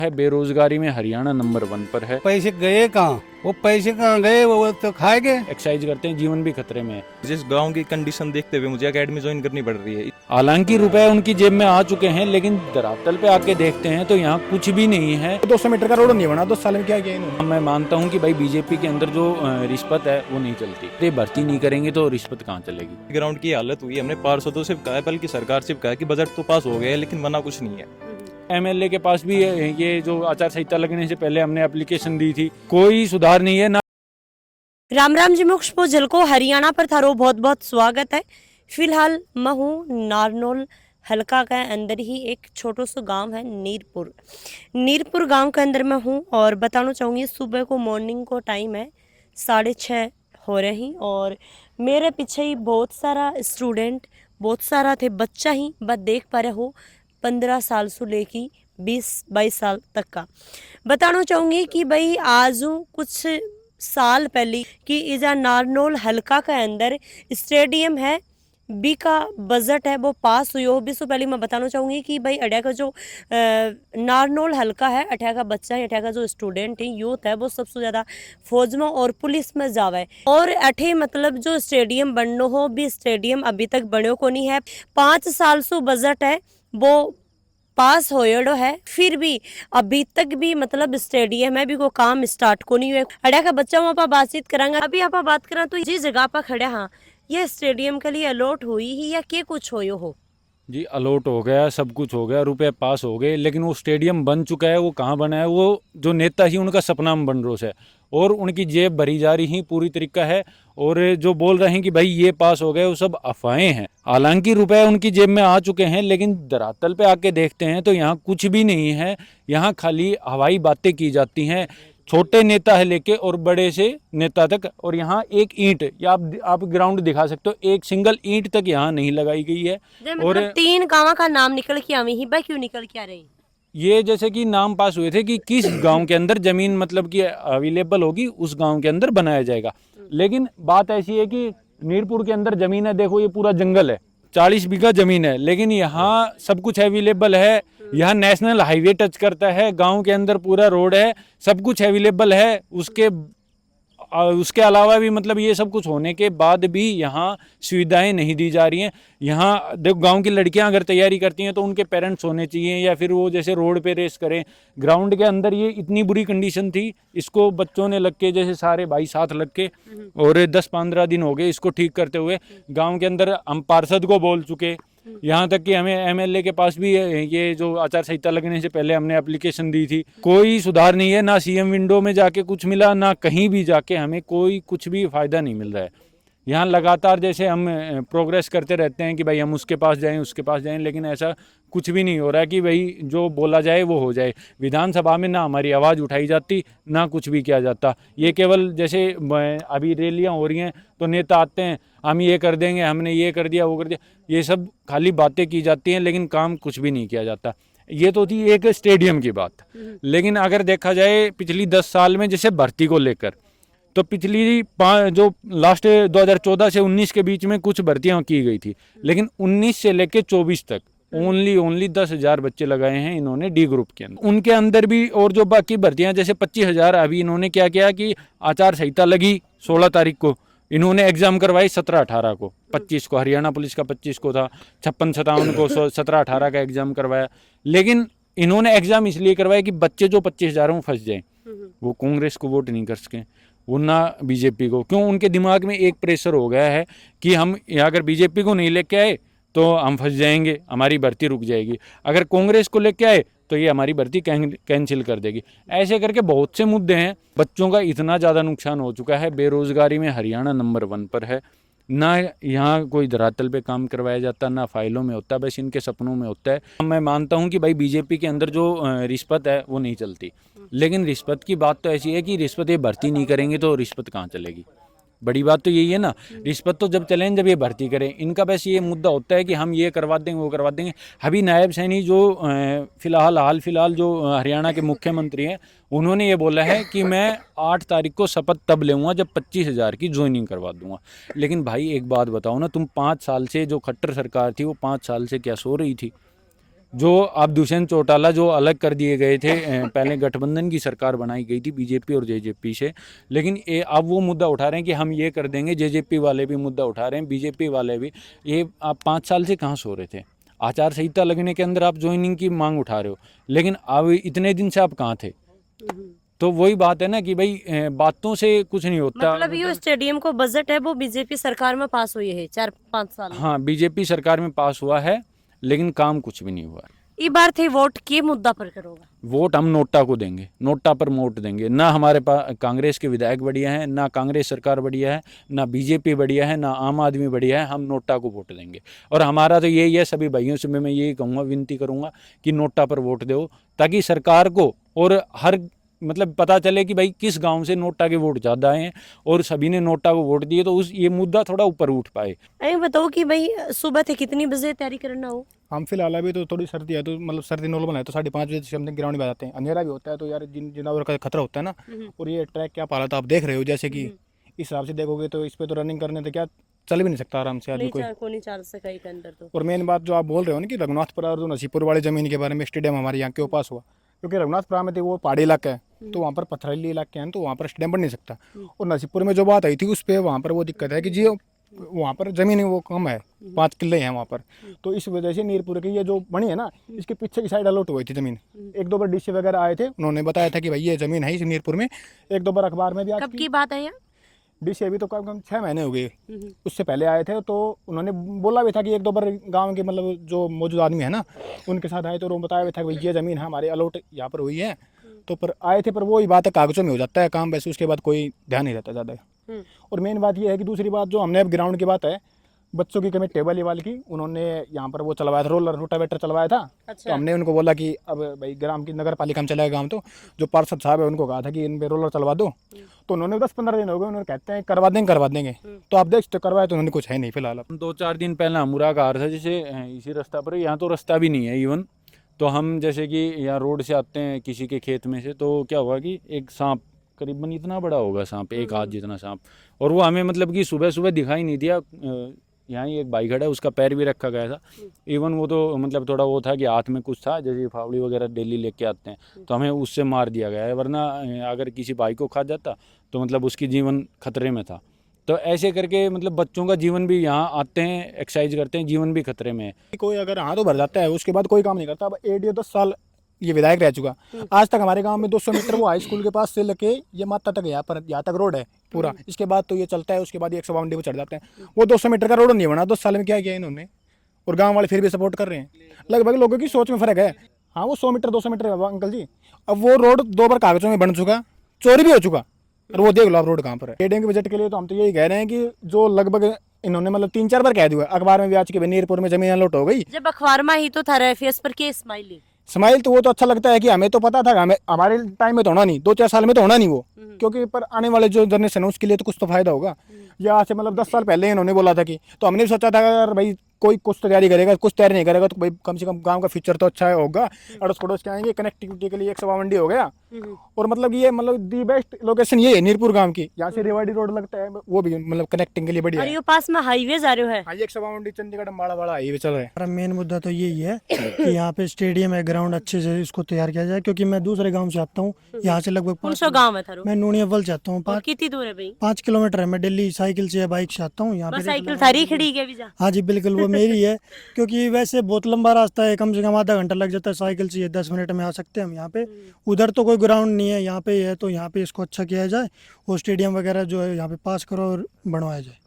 है। बेरोजगारी में हरियाणा नंबर 1 पर है। पैसे गए कहाँ, वो पैसे कहाँ गए, वो तो खाएंगे। एक्सरसाइज करते हैं, जीवन भी खतरे में है। जिस गांव की कंडीशन देखते हुए मुझे एकेडमी ज्वाइन करनी पड़ रही है। हालांकि रुपए उनकी जेब में आ चुके हैं, लेकिन धरातल पे आके देखते हैं तो यहाँ कुछ भी नहीं है। 200 मीटर का रोड नहीं बना 2 साल में, क्या किया इन्होंने। मैं मानता हूँ कि भाई बीजेपी के अंदर जो रिश्वत है वो नहीं चलती। ये भर्ती नहीं करेंगे तो रिश्वत कहाँ चलेगी। ग्राउंड की हालत हुई, हमने पार्षदों से कहा है, बल्कि सरकार से कहा है कि बजट तो पास हो गया है लेकिन बना कुछ नहीं है। एमएलए के पास भी ये जो आचार संहिता लगने से पहले हमने एप्लीकेशन दी थी, कोई सुधार नहीं है ना। राम राम जी, मोक्ष पोजल को हरियाणा पर थारो बहुत बहुत स्वागत है। फिलहाल मैं हूँ नारनौल हल्का के अंदर ही एक छोटो सा गांव है नीरपुर गांव के अंदर मैं हूँ और बताना चाहूँगी सुबह को मॉर्निंग को टाइम है 6:30 हो रहे हैं और मेरे पीछे ही बहुत सारा स्टूडेंट बहुत सारा थे बच्चा ही बस देख पा रहे हो 15 साल से लेके 20-22 साल तक का। बताना चाहूँगी कि भाई आज कुछ साल पहले कि इजा नारनौल हल्का के अंदर स्टेडियम है बी का बजट है वो पास हुई हो। भी सो पहले मैं बताना चाहूँगी कि भाई अड्या का जो नारनौल हल्का है, अठ्या का बच्चा है, अठ्या का जो स्टूडेंट है यूथ है वो सबसे ज़्यादा फौज में और पुलिस में जावे और अठे मतलब जो स्टेडियम बननो हो भी स्टेडियम अभी तक बनो को नहीं है। 5 साल से बजट है वो पास होयडो है, फिर भी अभी तक भी मतलब स्टेडियम है भी को काम स्टार्ट को नहीं हुए। अड्या का बच्चा वहाँ पर बातचीत करांगा। अभी आप बात करा तो जिस जगह पर खड़े हाँ ये स्टेडियम के लिए अलॉट हुई ही या क्या कुछ होयो हो जी अलॉट हो गया, सब कुछ हो गया, रुपए पास हो गए, लेकिन वो स्टेडियम बन चुका है। वो कहाँ बना है, वो जो नेता ही उनका सपना में बन रोस है और उनकी जेब भरी जा रही ही पूरी तरीका है। और जो बोल रहे हैं कि भाई ये पास हो गए वो सब अफवाहें हैं। हालांकि रुपए उनकी जेब में आ चुके हैं, लेकिन धरातल पे आके देखते हैं तो यहाँ कुछ भी नहीं है। यहाँ खाली हवाई बातें की जाती हैं, छोटे नेता है लेके और बड़े से नेता तक। और यहाँ एक ईंट या आप ग्राउंड दिखा सकते हो, एक सिंगल ईंट तक यहाँ नहीं लगाई गई है। और 3 गाँव का नाम निकल के आवी ही क्यों निकल के आ रही। ये जैसे कि नाम पास हुए थे कि किस गांव के अंदर जमीन मतलब कि अवेलेबल होगी उस गांव के अंदर बनाया जाएगा। लेकिन बात ऐसी है कि नीरपुर के अंदर जमीन है, देखो ये पूरा जंगल है, 40 बीघा जमीन है, लेकिन यहाँ सब कुछ अवेलेबल है। यहाँ नेशनल हाईवे टच करता है, गांव के अंदर पूरा रोड है, सब कुछ अवेलेबल है। उसके अलावा भी मतलब ये सब कुछ होने के बाद भी यहाँ सुविधाएं नहीं दी जा रही हैं। यहाँ देखो गांव की लड़कियां अगर तैयारी करती हैं तो उनके पेरेंट्स होने चाहिए या फिर वो जैसे रोड पे रेस करें। ग्राउंड के अंदर ये इतनी बुरी कंडीशन थी, इसको बच्चों ने लग के जैसे सारे भाई साथ लग के और 10-15 दिन हो गए इसको ठीक करते हुए। गाँव के अंदर हम पार्षद को बोल चुके, यहाँ तक कि हमें एमएलए के पास भी ये जो आचार संहिता लगने से पहले हमने एप्लीकेशन दी थी, कोई सुधार नहीं है। ना सीएम विंडो में जाके कुछ मिला, ना कहीं भी जाके हमें कोई कुछ भी फायदा नहीं मिल रहा है। यहाँ लगातार जैसे हम प्रोग्रेस करते रहते हैं कि भाई हम उसके पास जाएं, लेकिन ऐसा कुछ भी नहीं हो रहा है कि भाई जो बोला जाए वो हो जाए। विधानसभा में ना हमारी आवाज़ उठाई जाती, ना कुछ भी किया जाता। ये केवल जैसे अभी रैलियाँ हो रही हैं तो नेता आते हैं, हम ये कर देंगे, हमने ये कर दिया, वो कर दिया, ये सब खाली बातें की जाती हैं, लेकिन काम कुछ भी नहीं किया जाता। ये तो थी एक स्टेडियम की बात। लेकिन अगर देखा जाए पिछली 10 साल में जैसे भर्ती को लेकर, तो पिछली जो लास्ट 2014 से 19 के बीच में कुछ भर्तियां की गई थी, लेकिन 19 से लेके 24 तक ओनली 10,000 बच्चे लगाए हैं इन्होंने डी ग्रुप के अंदर। उनके अंदर भी और जो बाकी भर्तियां जैसे 25,000, अभी इन्होंने क्या किया कि आचार संहिता लगी 16 तारीख को, इन्होंने एग्जाम करवाई 17-18 को, 25 को हरियाणा पुलिस का 25 को था, 56-57 को 17-18 का एग्जाम करवाया। लेकिन इन्होंने एग्जाम इसलिए करवाया कि बच्चे जो 25,000 में फंस जाएं, वो कांग्रेस को वोट नहीं कर सकें, वो ना बीजेपी को। क्यों? उनके दिमाग में एक प्रेशर हो गया है कि हम अगर बीजेपी को नहीं लेके आए तो हम फंस जाएंगे, हमारी भर्ती रुक जाएगी। अगर कांग्रेस को लेके आए तो ये हमारी भर्ती कैंसिल कर देगी। ऐसे करके बहुत से मुद्दे हैं। बच्चों का इतना ज़्यादा नुकसान हो चुका है, बेरोजगारी में हरियाणा नंबर 1 पर है। ना यहाँ कोई धरातल पे काम करवाया जाता, ना फाइलों में होता, बस इनके सपनों में होता है। मैं मानता हूँ कि भाई बीजेपी के अंदर जो रिश्वत है वो नहीं चलती, लेकिन रिश्वत की बात तो ऐसी है कि रिश्वत ये भर्ती नहीं करेंगे तो रिश्वत कहाँ चलेगी। बड़ी बात तो यही है ना, रिश्वत तो जब चलें जब ये भर्ती करें। इनका बस ये मुद्दा होता है कि हम ये करवा देंगे, वो करवा देंगे। अभी नायब सैनी जो हाल फिलहाल जो हरियाणा के मुख्यमंत्री हैं, उन्होंने ये बोला है कि मैं 8 तारीख को शपथ तब लूँगा जब 25,000 की ज्वाइनिंग करवा दूंगा। लेकिन भाई एक बात बताओ ना, तुम 5 साल से जो खट्टर सरकार थी वो 5 साल से क्या सो रही थी? जो अब दुष्यंत चौटाला जो अलग कर दिए गए थे, पहले गठबंधन की सरकार बनाई गई थी बीजेपी और जेजेपी से, लेकिन अब वो मुद्दा उठा रहे हैं कि हम ये कर देंगे। जेजेपी वाले भी मुद्दा उठा रहे हैं, बीजेपी वाले भी। ये आप 5 साल से कहाँ सो रहे थे? आचार संहिता लगने के अंदर आप ज्वाइनिंग की मांग उठा रहे हो, लेकिन अब इतने दिन से आप कहाँ थे? तो वही बात है ना कि भाई बातों से कुछ नहीं होता। मतलब ये स्टेडियम को बजट है वो बीजेपी सरकार में पास हुई है 4-5 साल में। हाँ, बीजेपी सरकार में पास हुआ है, लेकिन काम कुछ भी नहीं हुआ। ये बार थे वोट के मुद्दा पर करोगा? वोट हम नोटा को देंगे, नोटा पर वोट देंगे। ना हमारे पास कांग्रेस के विधायक बढ़िया हैं, ना कांग्रेस सरकार बढ़िया है, ना बीजेपी बढ़िया है, ना आम आदमी बढ़िया है। हम नोटा को वोट देंगे। और हमारा तो यही है, सभी भाइयों से मैं यही कहूँगा, विनती करूँगा कि नोटा पर वोट दो, ताकि सरकार को और हर मतलब पता चले कि भाई किस गांव से नोटा के वोट ज़्यादा आए हैं और सभी ने नोटा को वोट दिए, तो उस ये मुद्दा थोड़ा ऊपर उठ पाए। अरे बताओ कि भाई सुबह थे कितनी बजे तैयारी करना हो? हम फिलहाल अभी तो थोड़ी सर्दी है, तो मतलब सर्दी नॉर्मल है, तो 5:30 बजे से हम ग्राउंड में आ जाते हैं। अंधेरा भी होता है तो यार जानवर का खतरा होता है ना। और ये ट्रैक क्या हालत आप देख रहे हो, जैसे कि इस हिसाब से देखोगे तो इस पे तो रनिंग करने तो क्या चल भी नहीं सकता आराम से आदमी कोई। नहीं चल सका एक अंदर तो। और मेन बात जो आप बोल रहे हो ना कि रघुनाथपुरा और जो नसीपुर वाली जमीन के बारे में, स्टेडियम हमारे यहाँ क्यों पास हुआ, क्योंकि रघुनाथपुरा में तो वो पहाड़ी इलाका है, तो वहाँ पर पथरीली इलाके हैं, तो वहाँ पर स्टेडियम बन नहीं सकता। और नसीपुर में जो बात आई थी उस पर वहाँ पर वो दिक्कत है कि जी वहाँ पर जमीन वो कम है, 5 किले हैं वहाँ पर। तो इस वजह से नीरपुर की ये जो बनी है ना, इसके पीछे की साइड अलॉट हुई थी जमीन। 1-2 बार डीसी वगैरह आए थे, उन्होंने बताया था कि भाई ये जमीन है इस नीरपुर में। 1-2 बार अखबार में भी कब की बात है यार? डीसी अभी तो कम 6 महीने हो गए, उससे पहले आए थे। तो उन्होंने बोला भी था कि 1-2 बार गांव के मतलब जो मौजूद आदमी है ना उनके साथ आए, तो उन्होंने बताया भी था कि भाई ये ज़मीन है हमारे अलॉट यहाँ पर हुई है। तो पर आए थे, पर वो ही बात है, कागजों में हो जाता है काम, वैसे उसके बाद कोई ध्यान नहीं रहता ज़्यादा। और मेन बात ये है कि दूसरी बात जो हमने अब ग्राउंड की बात है, बच्चों की कमेटी टेबल वाली की, उन्होंने यहाँ पर वो चलवाया था, रोटावेटर चलवाया था। अच्छा। तो हमने उनको बोला कि अब भाई ग्राम की नगर पालिका में चलेगा काम, तो जो पार्षद साहब है उनको कहा था कि इन पे रोलर चलवा दो। तो उन्होंने 10-15 दिन हो गए, उन्होंने कहते हैं करवा देंगे। तो आप देख सकते करवाए, तो उन्होंने कुछ है नहीं फिलहाल। 2-4 दिन पहले अमूरा का आ रहा था, जैसे इसी रास्ता पर, यहाँ तो रास्ता भी नहीं है इवन। तो हम जैसे कि यहाँ रोड से आते हैं किसी के खेत में से, तो क्या हुआ कि एक सांप, करीबन इतना बड़ा होगा सांप, 1 हाथ जितना सांप, और वो हमें मतलब कि सुबह सुबह दिखाई नहीं दिया। यहाँ ही एक भाई खड़ा है, उसका पैर भी रखा गया था। इवन वो तो मतलब थोड़ा वो था कि हाथ में कुछ था, जैसे फावड़ी वगैरह डेली लेके आते हैं, तो हमें उससे मार दिया गया है। वरना अगर किसी भाई को खा जाता तो मतलब उसकी जीवन खतरे में था। तो ऐसे करके मतलब बच्चों का जीवन भी, यहाँ आते हैं एक्सरसाइज करते हैं, जीवन भी खतरे में है। कोई अगर हाथ तो भर जाता है, उसके बाद कोई काम नहीं करता। अब 8-10 साल ये विधायक रह चुका, आज तक हमारे गांव में 200 मीटर वो हाई स्कूल के पास से लेके ये माता तक, यहाँ तक रोड है पूरा। इसके बाद तो ये चलता है, उसके बाद 152 पे चढ़ जाते हैं। वो 200 मीटर का रोड नहीं बना 2 साल में, क्या किया इन्होंने? और गाँव वाले फिर भी सपोर्ट कर रहे हैं। लगभग लोगों की सोच में फर्क है। हाँ, वो 100 मीटर 200 मीटर है अंकल जी। अब वो रोड 2 बार कागजों में बन चुका, चोरी भी हो चुका, और वो देख लो आप रोड कहाँ पर है। स्टेडियम के बजट के लिए तो हम तो यही कह रहे हैं कि जो लगभग इन्होंने मतलब 3-4 बार कह दिया, अखबार में भी आज के नीरपुर में जमीन अलॉट हो गई। जब अखबार में ही तो था फेस पर के स्माइली स्माइल, तो वो तो अच्छा लगता है कि हमें तो पता था, हमें हमारे टाइम में तो होना नहीं, 2-4 साल में तो होना नहीं वो, क्योंकि पर आने वाले जो जनरेशन है उसके लिए तो कुछ तो फायदा होगा। या से मतलब 10 साल पहले इन्होंने बोला था कि, तो हमने भी सोचा था अगर भाई कोई कुछ तैयारी करेगा, कुछ तैयारी नहीं करेगा, तो भाई कम से कम गांव का फ्यूचर तो अच्छा होगा। अड़ोस पड़ोस के आएंगे, कनेक्टिविटी के लिए 152 हो गया। और मतलब ये मतलब दी बेस्ट लोकेशन ये है नीरपुर गांव की, यहाँ से रेवाड़ी रोड लगता है, वो भी मतलब कनेक्टिंग के लिए बढ़िया और है। ये पास में हाईवे जा रहे है। 152 चंडीगढ़ अम्बाड़ा वाला हाईवे चल रहा है। हमारा मेन मुद्दा तो यही है कि यहाँ पे स्टेडियम है, ग्राउंड अच्छे से इसको तैयार किया जाए। क्योंकि मैं दूसरे गांव से आता हूँ, यहाँ से लगभग कौन सा गाँव है थारो? मैं नूनी अव्वल से आता हूँ। और कितनी दूर है भाई? 5 किलोमीटर है। मैं दिल्ली साइकिल से या बाइक से आता हूँ। यहाँ पे साइकिल थारी खड़ी है जा? हाँ जी बिल्कुल, वो मेरी है। क्योंकि वैसे बहुत लंबा रास्ता है, कम से कम आधा घंटा लग जाता है। साइकिल से 10 मिनट में आ सकते हैं हम यहाँ पे। उधर तो कोई ग्राउंड नहीं है, यहाँ पे है, तो यहाँ पे इसको अच्छा किया जाए और स्टेडियम वगैरह जो है यहाँ पे पास करो और बनवाया जाए।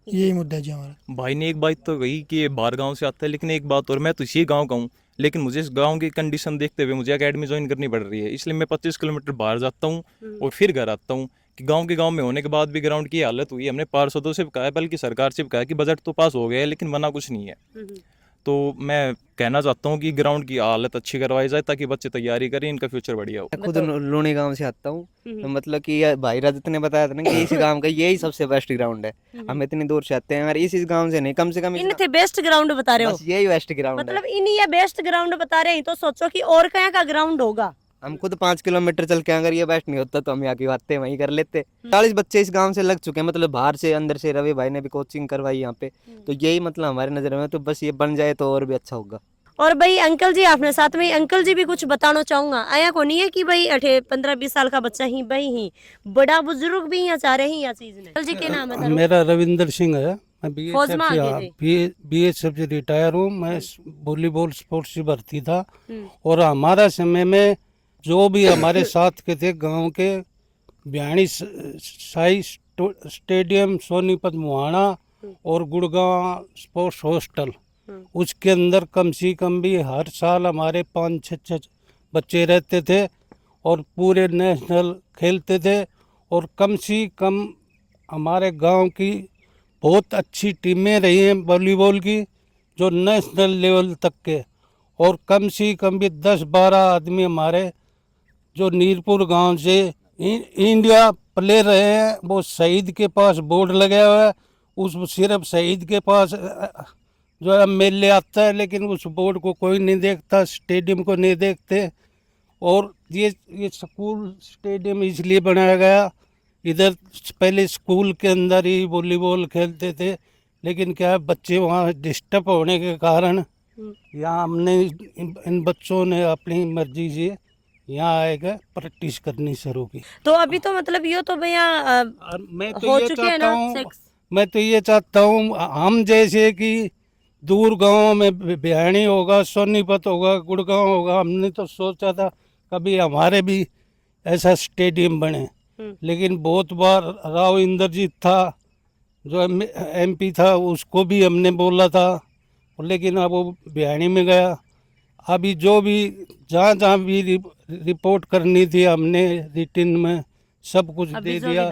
यही मुद्दा है जी हमारा। भाई ने एक बात तो कही कि ये बाहर गांव से आता है, लेकिन एक बात और, मैं तो इसी गांव का हूँ, लेकिन मुझे इस गांव की कंडीशन देखते हुए मुझे एकेडमी ज्वाइन करनी पड़ रही है। इसलिए मैं 25 किलोमीटर बाहर जाता हूँ और फिर घर आता हूँ। कि गांव में होने के बाद भी ग्राउंड की हालत हुई। हमने पार्षदों से कहा है, बल्कि सरकार से कहा है कि बजट तो पास हो गया है, लेकिन बना कुछ नहीं है। तो मैं कहना चाहता हूँ कि ग्राउंड की हालत अच्छी करवाई जाए, ताकि बच्चे तैयारी करें, इनका फ्यूचर बढ़िया हो। मैं खुद लूणी गांव से आता हूँ। तो मतलब कि भाई रजत ने बताया था ना कि इस गांव का यही सबसे बेस्ट ग्राउंड है। हम इतनी दूर से आते हैं और इस गांव से नहीं, कम से कम इन थे बेस्ट ग्राउंड बता रहे हो? बस यही बेस्ट ग्राउंड है। मतलब इन ये बेस्ट ग्राउंड बता रहे हैं, तो सोचो कि और कहाँ का ग्राउंड होगा। हम खुद 5 किलोमीटर चल के अगर ये बेस्ट नहीं होता तो हम यहाँ की बातें वहीं कर लेते। 40 बच्चे इस गांव से लग चुके हैं, मतलब बाहर से अंदर से। रवि भाई ने भी कोचिंग करवाई यहाँ पे। तो यही मतलब हमारे नजर में, तो बस ये बन जाए तो और भी अच्छा होगा। और भाई अंकल जी आपने साथ में अंकल जी भी कुछ बताना चाहूंगा आया को नहीं है कि भाई 15-20 साल का बच्चा ही भाई ही बड़ा बुजुर्ग भी यहाँ चाह रहे हैं या चीज ने अंकल जी के नाम है मेरा रविंदर सिंह है। मैं फौज में आगे थे। बीएसएफ से रिटायर हूँ। मैं वॉलीबॉल स्पोर्ट्स से भर्ती था। और हमारा समय में जो भी हमारे साथ के थे गांव के, बिहानी साई स्टेडियम, सोनीपत मुहाना और गुड़गांव स्पोर्ट्स हॉस्टल, उसके अंदर कम से कम भी हर साल हमारे 5-6 बच्चे रहते थे और पूरे नेशनल खेलते थे। और कम से कम हमारे गांव की बहुत अच्छी टीमें रही हैं वॉलीबॉल की, जो नेशनल लेवल तक के। और कम से कम भी 10-12 आदमी हमारे जो नीरपुर गांव से इंडिया प्लेयर रहे हैं। वो शहीद के पास बोर्ड लगा हुआ है, उस सिर्फ शहीद के पास जो है मेले आता है, लेकिन उस बोर्ड को कोई नहीं देखता, स्टेडियम को नहीं देखते। और ये स्कूल स्टेडियम इसलिए बनाया गया, इधर पहले स्कूल के अंदर ही वॉलीबॉल खेलते थे, लेकिन क्या है बच्चे वहाँ डिस्टर्ब होने के कारण यहाँ हमने इन बच्चों ने अपनी मर्जी से यहाँ आएगा प्रैक्टिस करनी शुरू की। तो अभी तो मतलब ये तो भैया मैं तो हो ये चुके हैं चाहता ना हूँ, सेक्स। मैं तो ये चाहता हूँ हम जैसे कि दूर गांव में बिहानी होगा, सोनीपत होगा, गुड़गांव होगा, हमने तो सोचा था कभी हमारे भी ऐसा स्टेडियम बने। लेकिन बहुत बार राव इंद्रजीत था जो एमपी था, उसको भी हमने बोला था, लेकिन अब वो बिहानी में गया। अभी जो भी जहाँ जहाँ भी रिपोर्ट करनी थी हमने रिटन में सब कुछ दे दिया।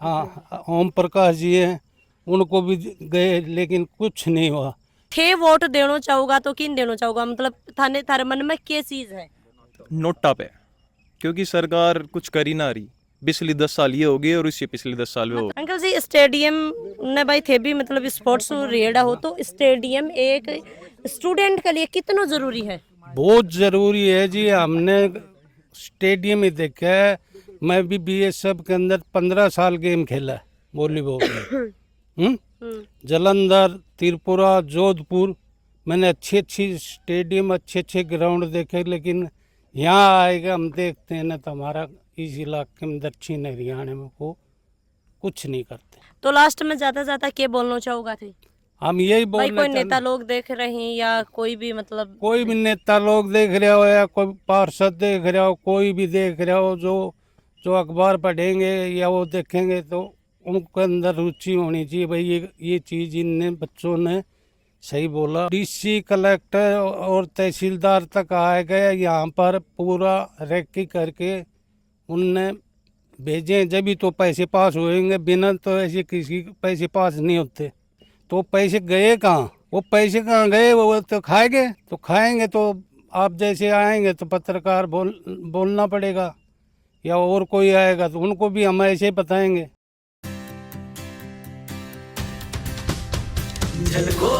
हाँ, ओम प्रकाश जी हैं, उनको भी गए, लेकिन कुछ नहीं हुआ। थे वोट देना चाहूंगा तो किन देना चाहूंगा, मतलब थाने थारे मन में क्या चीज है? नोटा पे, क्योंकि सरकार कुछ कर ही ना रही। पिछली 10 साल ये हो गई और इससे पिछले 10 साल में हो। अंकल जी स्टेडियम ने भाई थे भी मतलब स्पोर्ट्स रेड़ा हो, तो स्टेडियम एक स्टूडेंट के लिए कितना जरूरी है? बहुत ज़रूरी है जी। हमने स्टेडियम ही देखा है। मैं भी बीएसएफ के अंदर 15 साल गेम खेला है वॉलीबॉल। जालंधर, त्रिपुरा, जोधपुर, मैंने अच्छी स्टेडियम, अच्छे ग्राउंड देखे। लेकिन यहाँ आएगा हम देखते हैं ना, तो हमारा इस इलाके में दक्षिण हरियाणा में वो कुछ नहीं करते। तो लास्ट में ज्यादा क्या बोलना चाहूंगा थे? हम यही भाई बोलना कोई नेता लोग देख रहे हैं या कोई भी मतलब कोई भी नेता लोग देख रहे हो या कोई पार्षद देख रहे हो, कोई भी देख रहे हो, जो अखबार पढ़ेंगे या वो देखेंगे, तो उनके अंदर रुचि होनी चाहिए। भाई ये चीज़ इनने बच्चों ने सही बोला। डीसी, कलेक्टर और तहसीलदार तक आए गए, यहाँ पर पूरा रेकी करके उनने भेजे, जब ही तो पैसे पास होएंगे। बिना तो ऐसे किसी पैसे पास नहीं होते। तो पैसे गए कहाँ? वो पैसे कहाँ गए? वो तो खाएंगे, तो खाएंगे तो आप जैसे आएंगे तो पत्रकार बोलना पड़ेगा, या और कोई आएगा तो उनको भी हम ऐसे बताएंगे। झलको